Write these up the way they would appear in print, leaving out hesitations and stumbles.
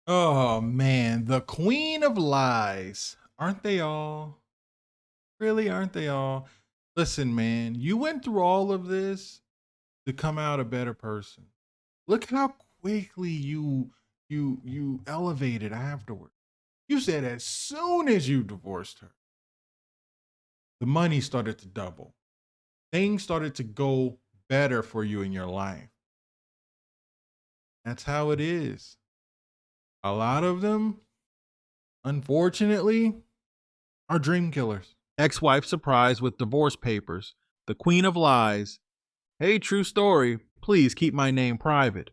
Oh man, the queen of lies. Aren't they all? Really, aren't they all? Listen, man, you went through all of this to come out a better person. Look how quickly you elevated afterward. You said as soon as you divorced her, the money started to double. Things started to go better for you in your life. That's how it is. A lot of them, unfortunately, are dream killers. Ex-wife surprised with divorce papers. The queen of lies. Hey, true story. Please keep my name private.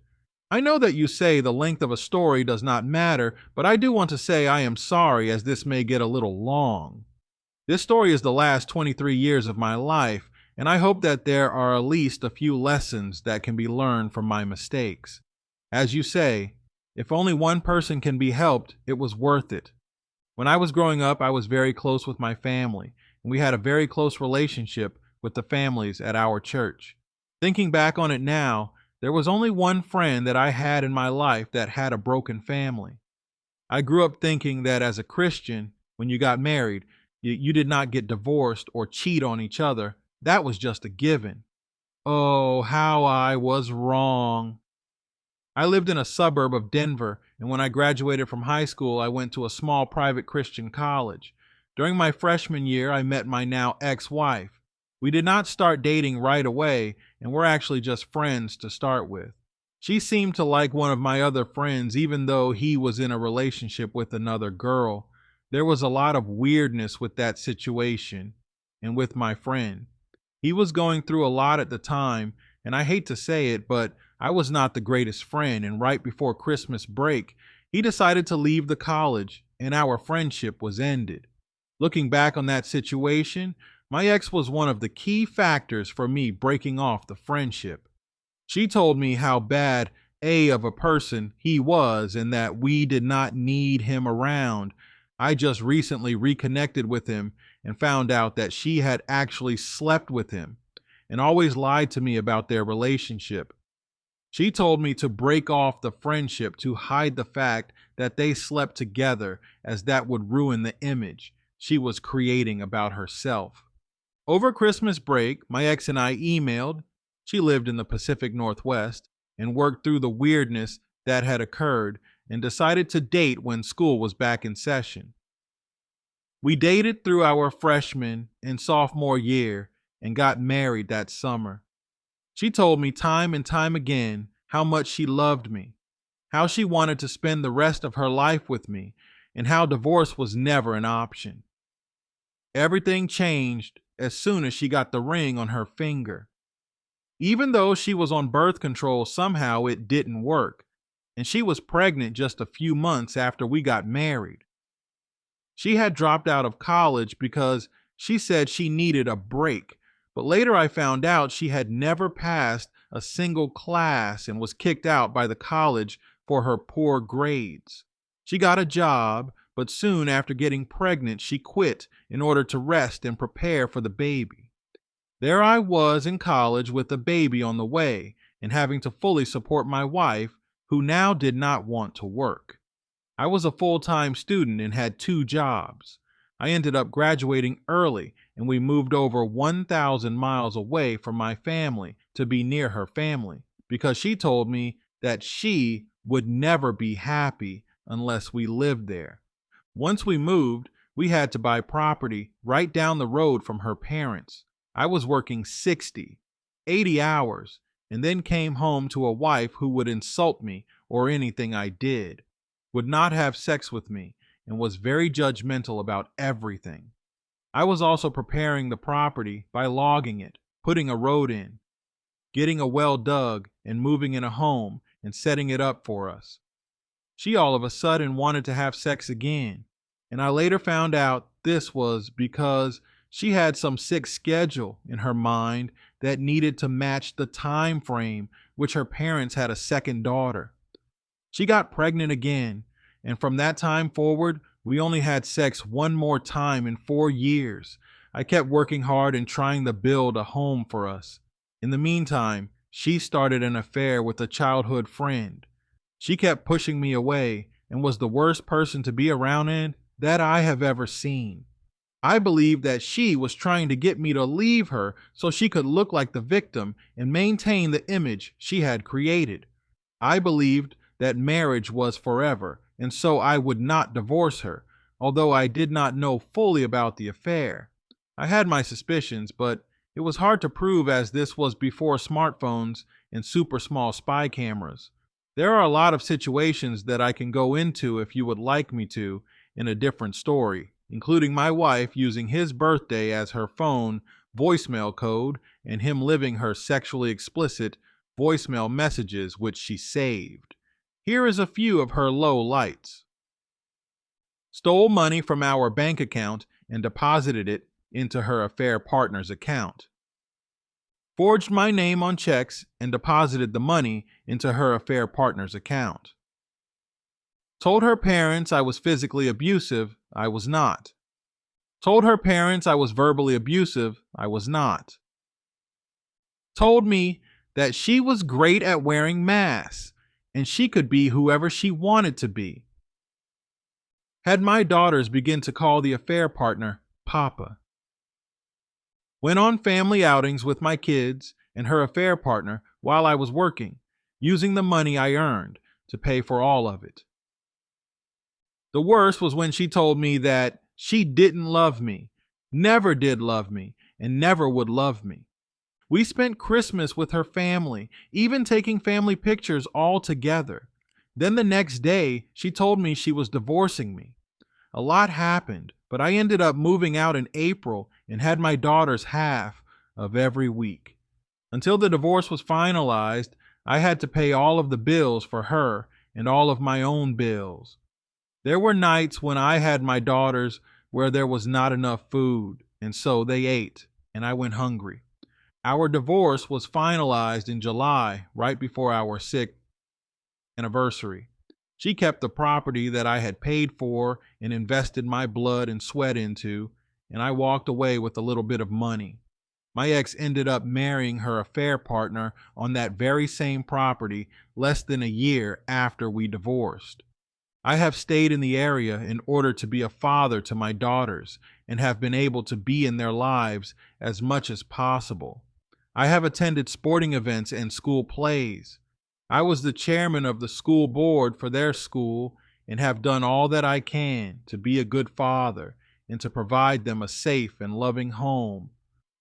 I know that you say the length of a story does not matter, but I do want to say I am sorry as this may get a little long. This story is the last 23 years of my life, and I hope that there are at least a few lessons that can be learned from my mistakes. As you say, if only one person can be helped, it was worth it. When I was growing up, I was very close with my family, and we had a very close relationship with the families at our church. Thinking back on it now, there was only one friend that I had in my life that had a broken family. I grew up thinking that as a Christian, when you got married, you did not get divorced or cheat on each other. That was just a given. Oh, how I was wrong. I lived in a suburb of Denver, and when I graduated from high school, I went to a small private Christian college. During my freshman year, I met my now ex-wife. We did not start dating right away, and we're actually just friends to start with. She seemed to like one of my other friends, even though he was in a relationship with another girl. There was a lot of weirdness with that situation and with my friend. He was going through a lot at the time, and I hate to say it, but I was not the greatest friend, and right before Christmas break, he decided to leave the college, and our friendship was ended. Looking back on that situation, my ex was one of the key factors for me breaking off the friendship. She told me how bad of a person he was and that we did not need him around. I just recently reconnected with him and found out that she had actually slept with him and always lied to me about their relationship. She told me to break off the friendship to hide the fact that they slept together, as that would ruin the image she was creating about herself. Over Christmas break, my ex and I emailed. She lived in the Pacific Northwest and worked through the weirdness that had occurred and decided to date when school was back in session. We dated through our freshman and sophomore year and got married that summer. She told me time and time again how much she loved me, how she wanted to spend the rest of her life with me, and how divorce was never an option. Everything changed as soon as she got the ring on her finger. Even though she was on birth control, somehow it didn't work, and she was pregnant just a few months after we got married. She had dropped out of college because she said she needed a break, but later I found out she had never passed a single class and was kicked out by the college for her poor grades. She got a job, but soon after getting pregnant, she quit in order to rest and prepare for the baby. There I was in college with a baby on the way and having to fully support my wife, who now did not want to work. I was a full-time student and had two jobs. I ended up graduating early and we moved over 1,000 miles away from my family to be near her family because she told me that she would never be happy unless we lived there. Once we moved, we had to buy property right down the road from her parents. I was working 60, 80 hours and then came home to a wife who would insult me or anything I did, would not have sex with me, and was very judgmental about everything. I was also preparing the property by logging it, putting a road in, getting a well dug, and moving in a home and setting it up for us. She all of a sudden wanted to have sex again, and I later found out this was because she had some sick schedule in her mind that needed to match the time frame which her parents had a second daughter. She got pregnant again, and from that time forward, we only had sex one more time in 4 years. I kept working hard and trying to build a home for us. In the meantime, she started an affair with a childhood friend. She kept pushing me away, and was the worst person to be around in that I have ever seen. I believed that she was trying to get me to leave her so she could look like the victim and maintain the image she had created. I believed that marriage was forever, and so I would not divorce her, although I did not know fully about the affair. I had my suspicions, but it was hard to prove as this was before smartphones and super small spy cameras. There are a lot of situations that I can go into if you would like me to in a different story, including my wife using his birthday as her phone voicemail code and him living her sexually explicit voicemail messages which she saved. Here is a few of her low lights. Stole money from our bank account and deposited it into her affair partner's account. Forged my name on checks and deposited the money into her affair partner's account. Told her parents I was physically abusive. I was not. Told her parents I was verbally abusive. I was not. Told me that she was great at wearing masks and she could be whoever she wanted to be. Had my daughters begin to call the affair partner Papa. Went on family outings with my kids and her affair partner while I was working, using the money I earned to pay for all of it. The worst was when she told me that she didn't love me, never did love me, and never would love me. We spent Christmas with her family, even taking family pictures all together. Then the next day, she told me she was divorcing me. A lot happened, but I ended up moving out in April and had my daughters half of every week. Until the divorce was finalized, I had to pay all of the bills for her and all of my own bills. There were nights when I had my daughters where there was not enough food, and so they ate, and I went hungry. Our divorce was finalized in July, right before our 6th anniversary. She kept the property that I had paid for and invested my blood and sweat into, and I walked away with a little bit of money. My ex ended up marrying her affair partner on that very same property less than a year after we divorced. I have stayed in the area in order to be a father to my daughters and have been able to be in their lives as much as possible. I have attended sporting events and school plays. I was the chairman of the school board for their school and have done all that I can to be a good father and to provide them a safe and loving home.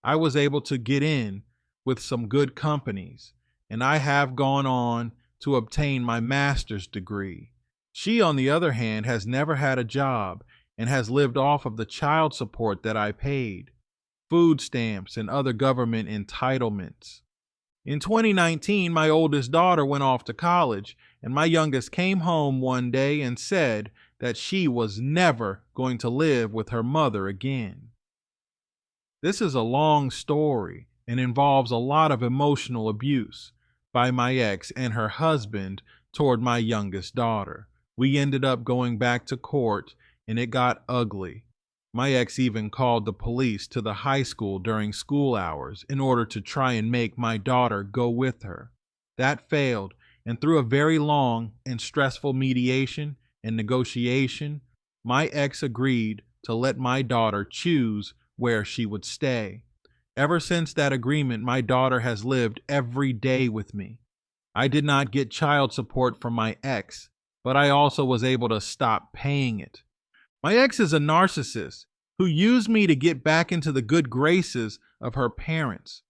I was able to get in with some good companies, and I have gone on to obtain my master's degree. She, on the other hand, has never had a job and has lived off of the child support that I paid, food stamps, and other government entitlements. In 2019, my oldest daughter went off to college, and my youngest came home one day and said that she was never going to live with her mother again. This is a long story and involves a lot of emotional abuse by my ex and her husband toward my youngest daughter. We ended up going back to court, and it got ugly. My ex even called the police to the high school during school hours in order to try and make my daughter go with her. That failed, and through a very long and stressful mediation and negotiation, my ex agreed to let my daughter choose where she would stay. Ever since that agreement, my daughter has lived every day with me. I did not get child support from my ex, but I also was able to stop paying it. My ex is a narcissist who used me to get back into the good graces of her parents.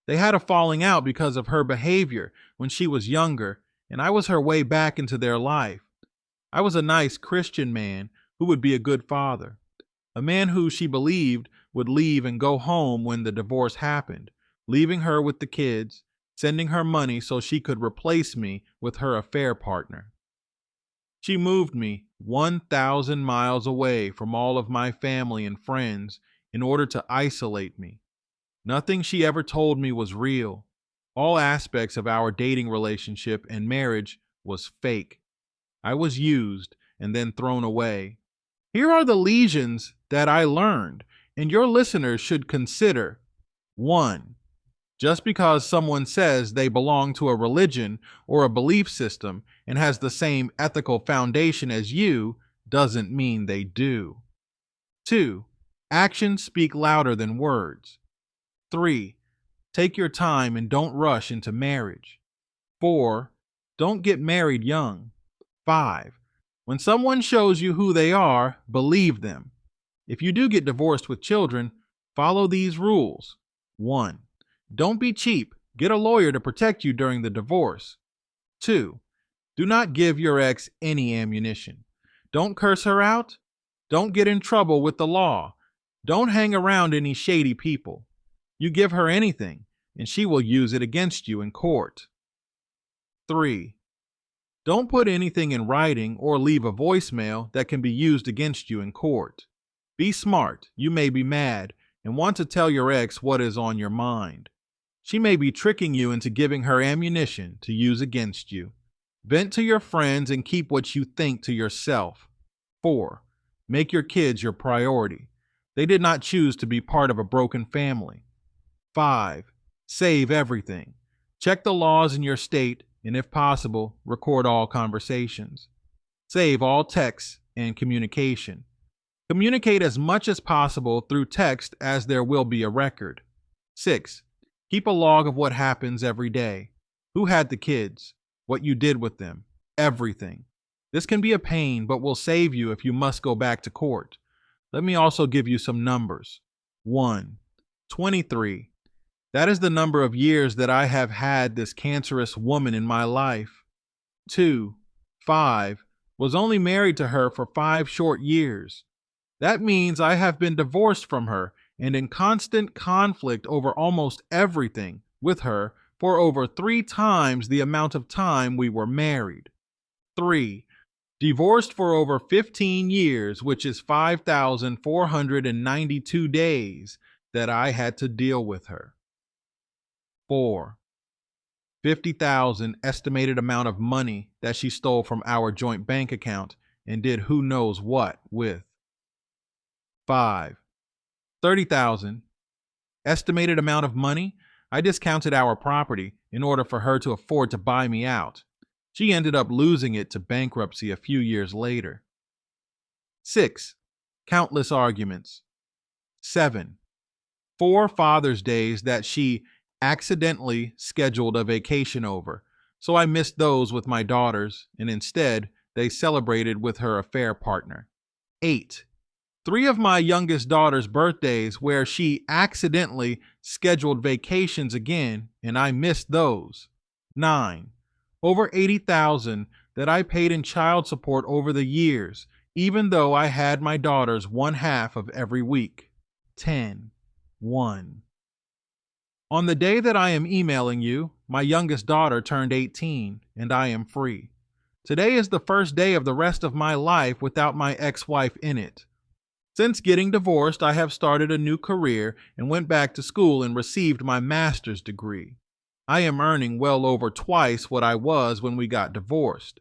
They had a falling out because of her behavior when she was younger, and I was her way back into their life. I was a nice Christian man who would be a good father, a man who she believed would leave and go home when the divorce happened, leaving her with the kids, sending her money so she could replace me with her affair partner. She moved me 1,000 miles away from all of my family and friends in order to isolate me. Nothing she ever told me was real. All aspects of our dating relationship and marriage was fake. I was used and then thrown away. Here are the lesions that I learned, and your listeners should consider. 1. Just because someone says they belong to a religion or a belief system and has the same ethical foundation as you doesn't mean they do. 2. Actions speak louder than words. 3. Take your time and don't rush into marriage. 4. Don't get married young. 5. When someone shows you who they are, believe them. If you do get divorced with children, follow these rules. 1. Don't be cheap. Get a lawyer to protect you during the divorce. 2. Do not give your ex any ammunition. Don't curse her out. Don't get in trouble with the law. Don't hang around any shady people. You give her anything, and she will use it against you in court. 3. Don't put anything in writing or leave a voicemail that can be used against you in court. Be smart. You may be mad and want to tell your ex what is on your mind. She may be tricking you into giving her ammunition to use against you. Vent to your friends and keep what you think to yourself. 4. Make your kids your priority. They did not choose to be part of a broken family. 5. Save everything. Check the laws in your state and, if possible, record all conversations. Save all texts and communication. Communicate as much as possible through text, as there will be a record. 6. Keep a log of what happens every day. Who had the kids? What you did with them? Everything. This can be a pain, but will save you if you must go back to court. Let me also give you some numbers. 1. 23. That is the number of years that I have had this cancerous woman in my life. 2. 5. Was only married to her for 5 short years. That means I have been divorced from her and in constant conflict over almost everything with her for over 3 times the amount of time we were married. 3. Divorced for over 15 years, which is 5,492 days that I had to deal with her. 4. 50,000 estimated amount of money that she stole from our joint bank account and did who knows what with. 5. 30,000 estimated amount of money I discounted our property in order for her to afford to buy me out. She ended up losing it to bankruptcy a few years later. 6. Countless arguments. 7. 4 Father's Days that she accidentally scheduled a vacation over, so I missed those with my daughters, and instead they celebrated with her affair partner. 8. 3 of my youngest daughter's birthdays where she accidentally scheduled vacations again, and I missed those. 9. Over 80,000 that I paid in child support over the years, even though I had my daughters 1/2 of every week. 10. 1. On the day that I am emailing you, my youngest daughter turned 18, and I am free. Today is the first day of the rest of my life without my ex-wife in it. Since getting divorced, I have started a new career and went back to school and received my master's degree. I am earning well over twice what I was when we got divorced.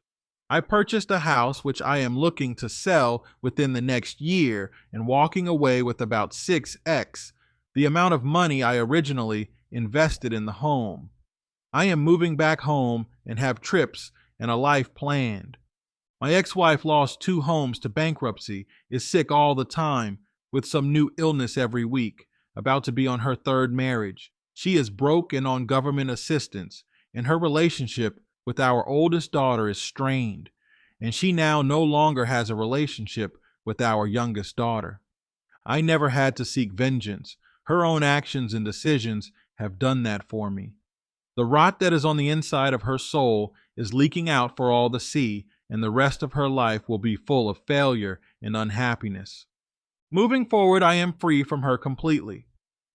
I purchased a house which I am looking to sell within the next year and walking away with about 6x the amount of money I originally invested in the home. I am moving back home and have trips and a life planned. My ex-wife lost 2 homes to bankruptcy, is sick all the time, with some new illness every week, about to be on her 3rd marriage. She is broke and on government assistance, and her relationship with our oldest daughter is strained, and she now no longer has a relationship with our youngest daughter. I never had to seek vengeance. Her own actions and decisions have done that for me. The rot that is on the inside of her soul is leaking out for all to see, and the rest of her life will be full of failure and unhappiness. Moving forward, I am free from her completely,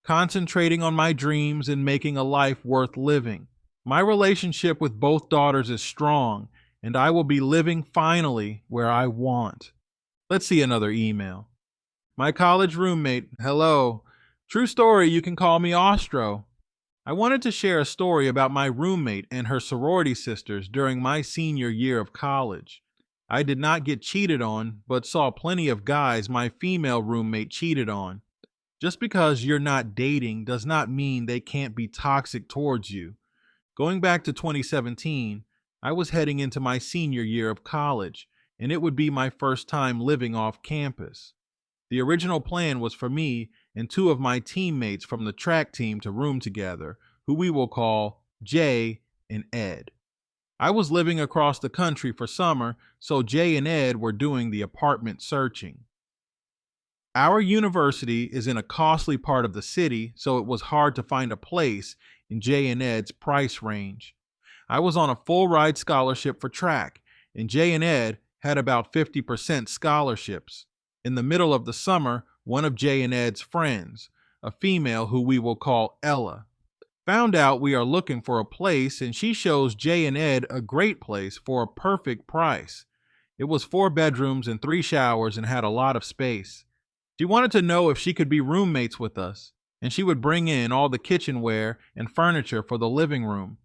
concentrating on my dreams and making a life worth living. My relationship with both daughters is strong, and I will be living finally where I want. Let's see another email. My college roommate, hello. True story, you can call me Ostro. I wanted to share a story about my roommate and her sorority sisters during my senior year of college. I did not get cheated on, but saw plenty of guys my female roommate cheated on. Just because you're not dating does not mean they can't be toxic towards you. Going back to 2017, I was heading into my senior year of college, and it would be my first time living off campus. The original plan was for me and two of my teammates from the track team to room together, who we will call Jay and Ed. I was living across the country for summer, so Jay and Ed were doing the apartment searching. Our university is in a costly part of the city, so it was hard to find a place in Jay and Ed's price range. I was on a full ride scholarship for track, and Jay and Ed had about 50% scholarships. In the middle of the summer, one of Jay and Ed's friends, a female who we will call Ella, found out we are looking for a place, and she shows Jay and Ed a great place for a perfect price. It was 4 bedrooms and 3 showers and had a lot of space. She wanted to know if she could be roommates with us, and she would bring in all the kitchenware and furniture for the living room.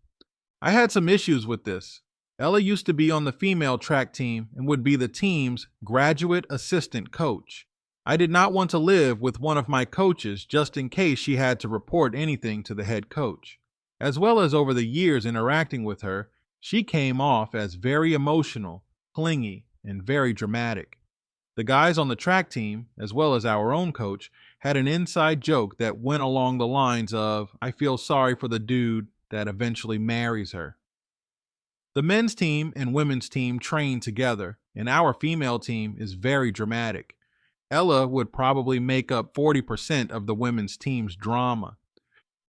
I had some issues with this. Ella used to be on the female track team and would be the team's graduate assistant coach. I did not want to live with one of my coaches just in case she had to report anything to the head coach. As well as over the years interacting with her, she came off as very emotional, clingy, and very dramatic. The guys on the track team, as well as our own coach, had an inside joke that went along the lines of, "I feel sorry for the dude that eventually marries her." The men's team and women's team train together, and our female team is very dramatic. Ella would probably make up 40% of the women's team's drama.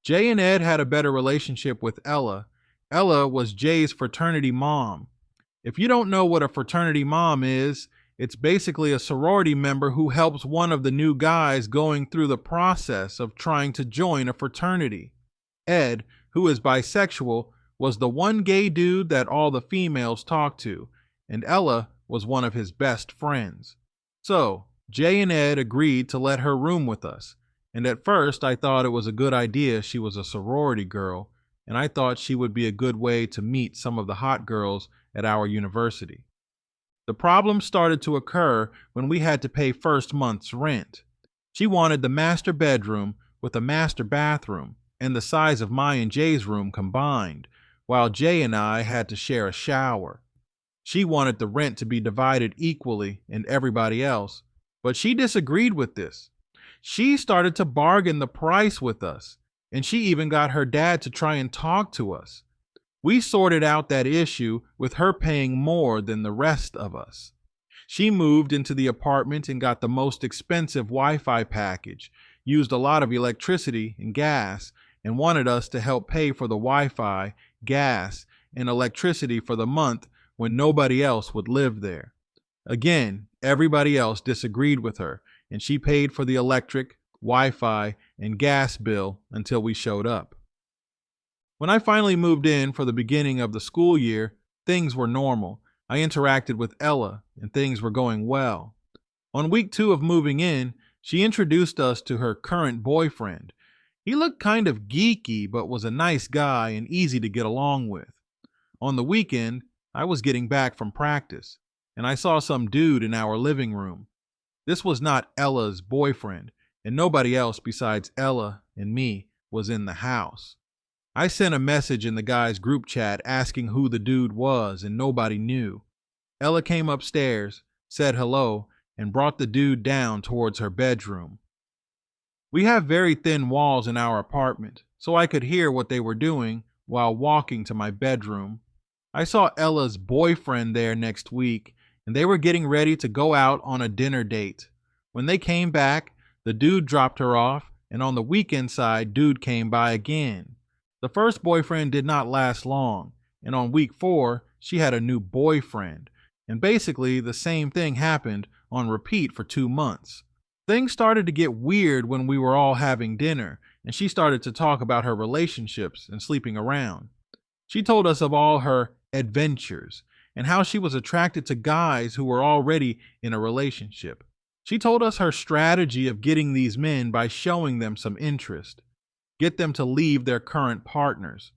Jay and Ed had a better relationship with Ella. Ella was Jay's fraternity mom. If you don't know what a fraternity mom is, it's basically a sorority member who helps one of the new guys going through the process of trying to join a fraternity. Ed, who is bisexual, was the one gay dude that all the females talked to, and Ella was one of his best friends. So, Jay and Ed agreed to let her room with us, and at first I thought it was a good idea she was a sorority girl, and I thought she would be a good way to meet some of the hot girls at our university. The problem started to occur when we had to pay first month's rent. She wanted the master bedroom with a master bathroom and the size of my and Jay's room combined, while Jay and I had to share a shower. She wanted the rent to be divided equally and everybody else, but she disagreed with this. She started to bargain the price with us, and she even got her dad to try and talk to us. We sorted out that issue with her paying more than the rest of us. She moved into the apartment and got the most expensive Wi-Fi package, used a lot of electricity and gas, and wanted us to help pay for the Wi-Fi, gas, and electricity for the month when nobody else would live there. Again, everybody else disagreed with her, and she paid for the electric, Wi-Fi, and gas bill until we showed up. When I finally moved in for the beginning of the school year, things were normal. I interacted with Ella, and things were going well. On week 2 of moving in, she introduced us to her current boyfriend. He looked kind of geeky, but was a nice guy and easy to get along with. On the weekend, I was getting back from practice, and I saw some dude in our living room. This was not Ella's boyfriend, and nobody else besides Ella and me was in the house. I sent a message in the guy's group chat asking who the dude was, and nobody knew. Ella came upstairs, said hello, and brought the dude down towards her bedroom. We have very thin walls in our apartment, so I could hear what they were doing while walking to my bedroom. I saw Ella's boyfriend there next week, and they were getting ready to go out on a dinner date. When they came back, the dude dropped her off, and on the weekend side, dude came by again. The first boyfriend did not last long, and on week 4, she had a new boyfriend, and basically the same thing happened on repeat for 2 months. Things started to get weird when we were all having dinner, and she started to talk about her relationships and sleeping around. She told us of all her adventures and how she was attracted to guys who were already in a relationship. She told us her strategy of getting these men by showing them some interest. Get them to leave their current partners,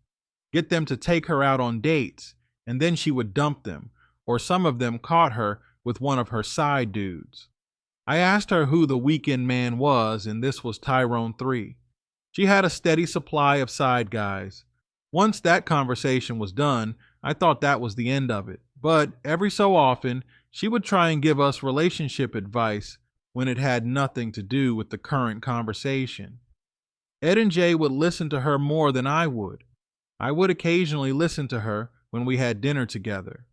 get them to take her out on dates, and then she would dump them, or some of them caught her with one of her side dudes. I asked her who the weekend man was, and this was Tyrone 3. She had a steady supply of side guys. Once that conversation was done, I thought that was the end of it. But every so often, she would try and give us relationship advice when it had nothing to do with the current conversation. Ed and Jay would listen to her more than I would. I would occasionally listen to her when we had dinner together.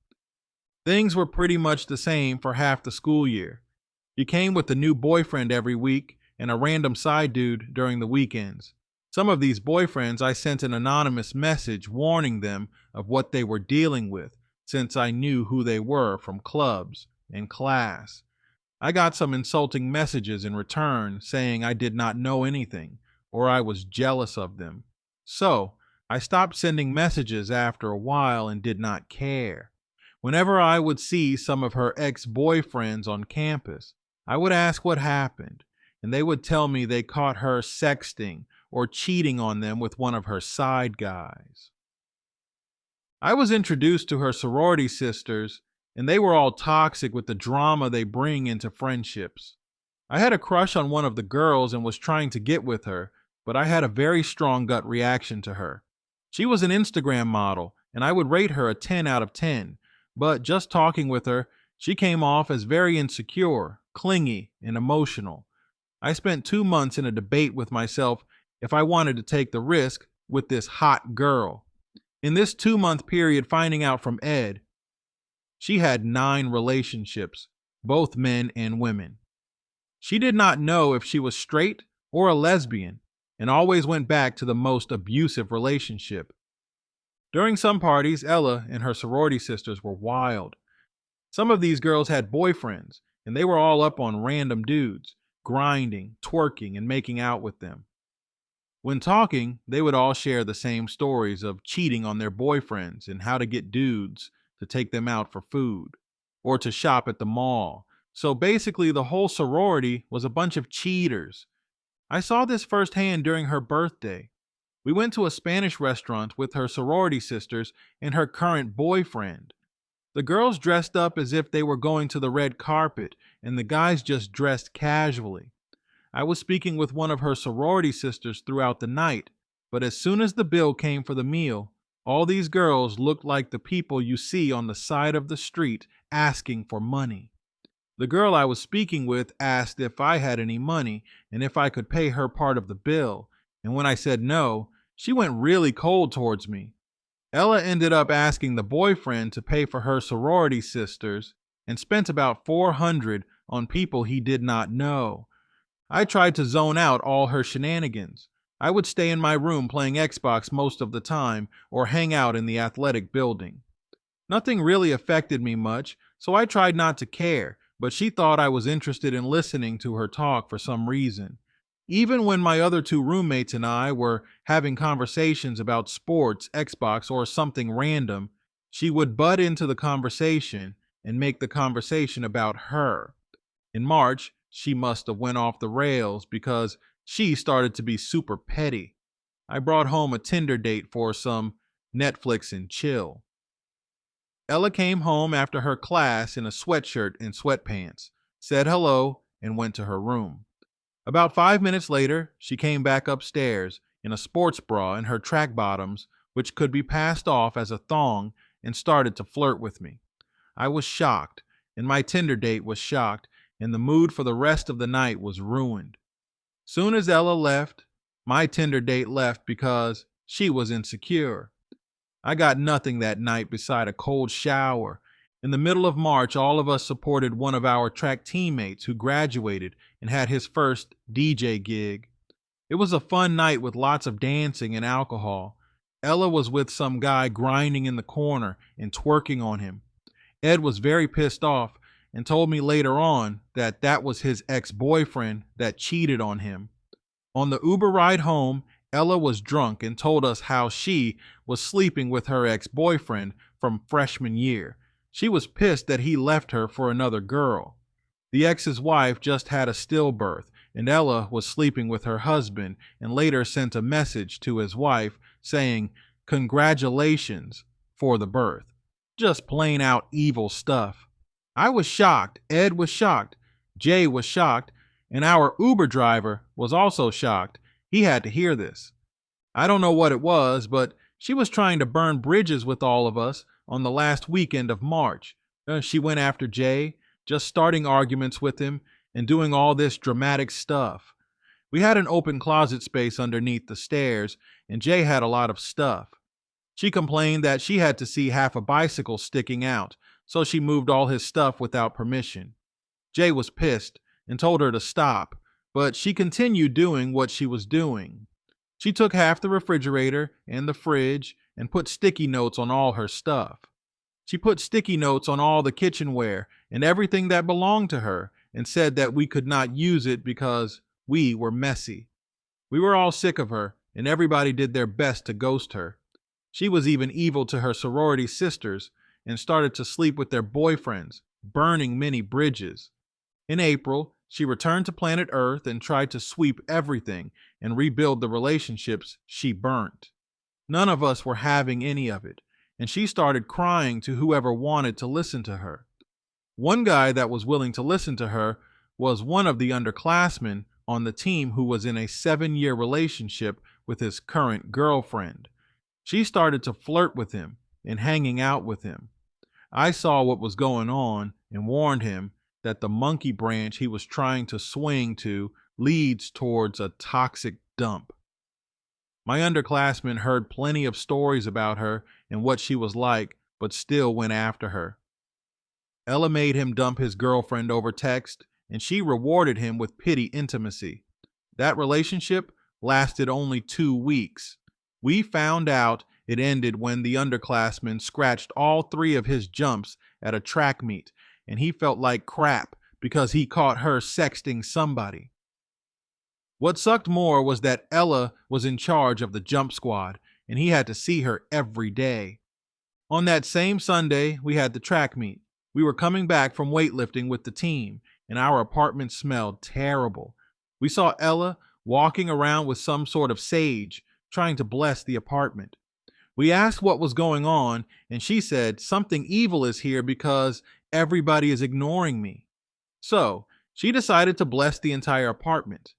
Things were pretty much the same for half the school year. She came with a new boyfriend every week and a random side dude during the weekends. Some of these boyfriends I sent an anonymous message warning them of what they were dealing with, since I knew who they were from clubs and class. I got some insulting messages in return saying I did not know anything or I was jealous of them. So, I stopped sending messages after a while and did not care. Whenever I would see some of her ex-boyfriends on campus, I would ask what happened, and they would tell me they caught her sexting or cheating on them with one of her side guys. I was introduced to her sorority sisters, and they were all toxic with the drama they bring into friendships. I had a crush on one of the girls and was trying to get with her, but I had a very strong gut reaction to her. She was an Instagram model, and I would rate her a 10 out of 10, but just talking with her, she came off as very insecure, clingy, and emotional. I spent 2 months in a debate with myself if I wanted to take the risk with this hot girl. In this 2-month period, finding out from Ed, she had 9 relationships, both men and women. She did not know if she was straight or a lesbian and always went back to the most abusive relationship. During some parties, Ella and her sorority sisters were wild. Some of these girls had boyfriends, and they were all up on random dudes, grinding, twerking, and making out with them. When talking, they would all share the same stories of cheating on their boyfriends and how to get dudes to take them out for food or to shop at the mall. So basically, the whole sorority was a bunch of cheaters. I saw this firsthand during her birthday. We went to a Spanish restaurant with her sorority sisters and her current boyfriend. The girls dressed up as if they were going to the red carpet, and the guys just dressed casually. I was speaking with one of her sorority sisters throughout the night, but as soon as the bill came for the meal, all these girls looked like the people you see on the side of the street asking for money. The girl I was speaking with asked if I had any money and if I could pay her part of the bill, and when I said no, she went really cold towards me. Ella ended up asking the boyfriend to pay for her sorority sisters and spent about $400 on people he did not know. I tried to zone out all her shenanigans. I would stay in my room playing Xbox most of the time or hang out in the athletic building. Nothing really affected me much, so I tried not to care, but she thought I was interested in listening to her talk for some reason. Even when my other 2 roommates and I were having conversations about sports, Xbox, or something random, she would butt into the conversation and make the conversation about her. In March, she must have went off the rails because she started to be super petty. I brought home a Tinder date for some Netflix and chill. Ella came home after her class in a sweatshirt and sweatpants, said hello, and went to her room. About 5 minutes later, she came back upstairs in a sports bra and her track bottoms, which could be passed off as a thong, and started to flirt with me. I was shocked, and my Tinder date was shocked, and the mood for the rest of the night was ruined. Soon as Ella left, my Tinder date left because she was insecure. I got nothing that night beside a cold shower. In the middle of March, all of us supported one of our track teammates who graduated and had his first DJ gig. It was a fun night with lots of dancing and alcohol. Ella was with some guy grinding in the corner and twerking on him. Ed was very pissed off and told me later on that that was his ex-boyfriend that cheated on him. On the Uber ride home, Ella was drunk and told us how she was sleeping with her ex-boyfriend from freshman year. She was pissed that he left her for another girl. The ex's wife just had a stillbirth, and Ella was sleeping with her husband and later sent a message to his wife saying, "Congratulations for the birth." Just plain out evil stuff. I was shocked. Ed was shocked. Jay was shocked, and our Uber driver was also shocked. He had to hear this. I don't know what it was, but she was trying to burn bridges with all of us on the last weekend of March. She went after Jay, just starting arguments with him and doing all this dramatic stuff. We had an open closet space underneath the stairs, and Jay had a lot of stuff. She complained that she had to see half a bicycle sticking out, so she moved all his stuff without permission. Jay was pissed and told her to stop, but she continued doing what she was doing. She took half the refrigerator and the fridge and put sticky notes on all her stuff. She put sticky notes on all the kitchenware and everything that belonged to her and said that we could not use it because we were messy. We were all sick of her, and everybody did their best to ghost her. She was even evil to her sorority sisters and started to sleep with their boyfriends, burning many bridges. In April, she returned to planet Earth and tried to sweep everything and rebuild the relationships she burnt. None of us were having any of it, and she started crying to whoever wanted to listen to her. One guy that was willing to listen to her was one of the underclassmen on the team who was in a 7-year relationship with his current girlfriend. She started to flirt with him and hanging out with him. I saw what was going on and warned him that the monkey branch he was trying to swing to leads towards a toxic dump. My underclassmen heard plenty of stories about her and what she was like, but still went after her. Ella made him dump his girlfriend over text, and she rewarded him with pity intimacy. That relationship lasted only 2 weeks. We found out it ended when the underclassman scratched all 3 of his jumps at a track meet, and he felt like crap because he caught her sexting somebody. What sucked more was that Ella was in charge of the jump squad, and he had to see her every day. On that same Sunday, we had the track meet. We were coming back from weightlifting with the team, and our apartment smelled terrible. We saw Ella walking around with some sort of sage, trying to bless the apartment. We asked what was going on, and she said something evil is here because everybody is ignoring me. So, she decided to bless the entire apartment.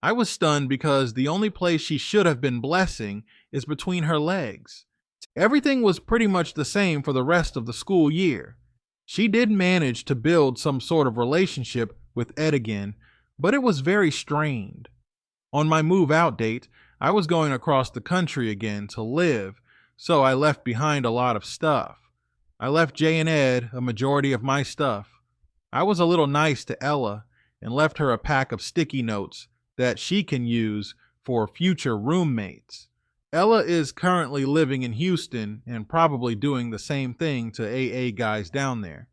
I was stunned because the only place she should have been blessing is between her legs. Everything was pretty much the same for the rest of the school year. She did manage to build some sort of relationship with Ed again, but it was very strained. On my move out date, I was going across the country again to live, so I left behind a lot of stuff. I left Jay and Ed a majority of my stuff. I was a little nice to Ella and left her a pack of sticky notes that she can use for future roommates. Ella is currently living in Houston and probably doing the same thing to AA guys down there.